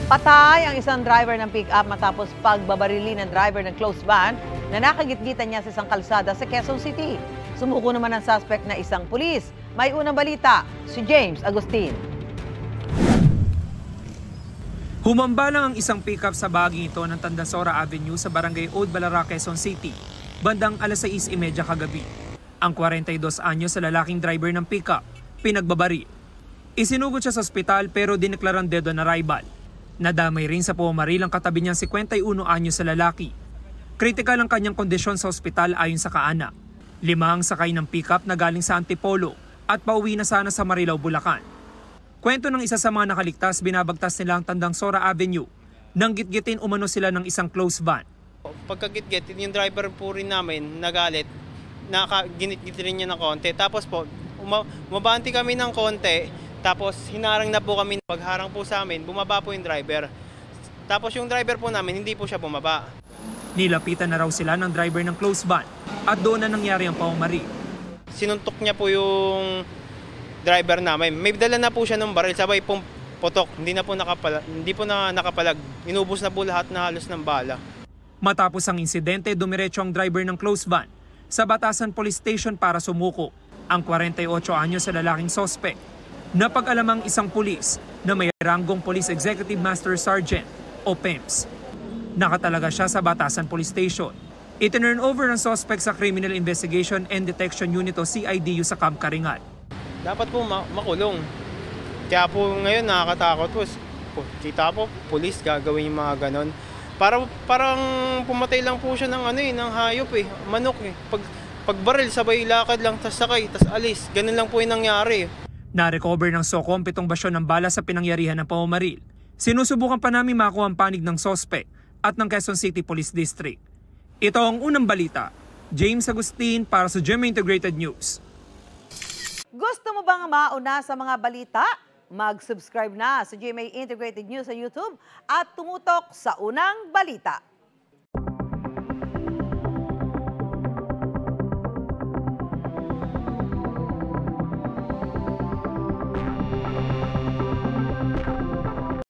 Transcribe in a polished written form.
Patay ang isang driver ng pick-up matapos pagbabarili ng driver ng closed van na nakagitgitan niya sa isang kalsada sa Quezon City. Sumuko naman ang suspect na isang pulis. May unang balita, si James Agustin. Humambalang ang isang pick-up sa bahaging ito ng Tandasora Avenue sa Barangay Old Balara, Quezon City, bandang alas 6:30 kagabi. Ang 42 anyos sa lalaking driver ng pick-up, pinagbabaril. Isinugod siya sa ospital pero dineklarang dead on arrival. Nadamay rin sa pumaril ang katabi niyang 51 anyos sa lalaki. Kritikal ang kanyang kondisyon sa ospital ayon sa kaanak. 5 ang sakay ng pick-up na galing sa Antipolo at pauwi na sana sa Marilao, Bulacan. Kwento ng isa sa mga nakaligtas, binabagtas nila ang Tandasora Avenue nang gitgitin umano sila ng isang closed van. Pagkagitgit, yung driver po rin namin nagalit, ginitgit rin niya ng konti. Tapos po, umabanti kami ng konti. Tapos hinarang na po kami. Pagharang po sa amin, bumaba po yung driver. Tapos yung driver po namin, hindi po siya bumaba. Nilapitan na raw sila ng driver ng closed van at doon na nangyari ang paumaril. Sinuntok niya po yung driver namin. May dala na po siya ng baril, sabay pong putok. Hindi po na nakapalag. Inubos na po lahat na halos ng bala. Matapos ang insidente, dumiretso ang driver ng closed van sa Batasan Police Station para sumuko. Ang 48 anyos sa lalaking suspect. Napag-alamang isang pulis na may ranggong Police Executive Master Sergeant o PEMS. Nakatalaga siya sa Batasan Police Station. Itinurn over ng suspect sa Criminal Investigation and Detection Unit o CIDU sa Camp Karingal. Dapat po makulong. Kaya po ngayon nakakatakot po. Kita po, pulis gagawin yung mga ganon. Parang pumatay lang po siya ng hayop manok Pag baril, sabay lakad lang, tas sakay, tas alis. Ganun lang po yung nangyari. Na-recover ng SOCOM 7 basyon ng bala sa pinangyarihan ng pamamaril. Sinusubukan pa namin makuha ang panig ng suspect at ng Quezon City Police District. Ito ang unang balita. James Agustin para sa GMA Integrated News. Gusto mo bang mauna sa mga balita? Mag-subscribe na sa GMA Integrated News sa YouTube at tumutok sa unang balita.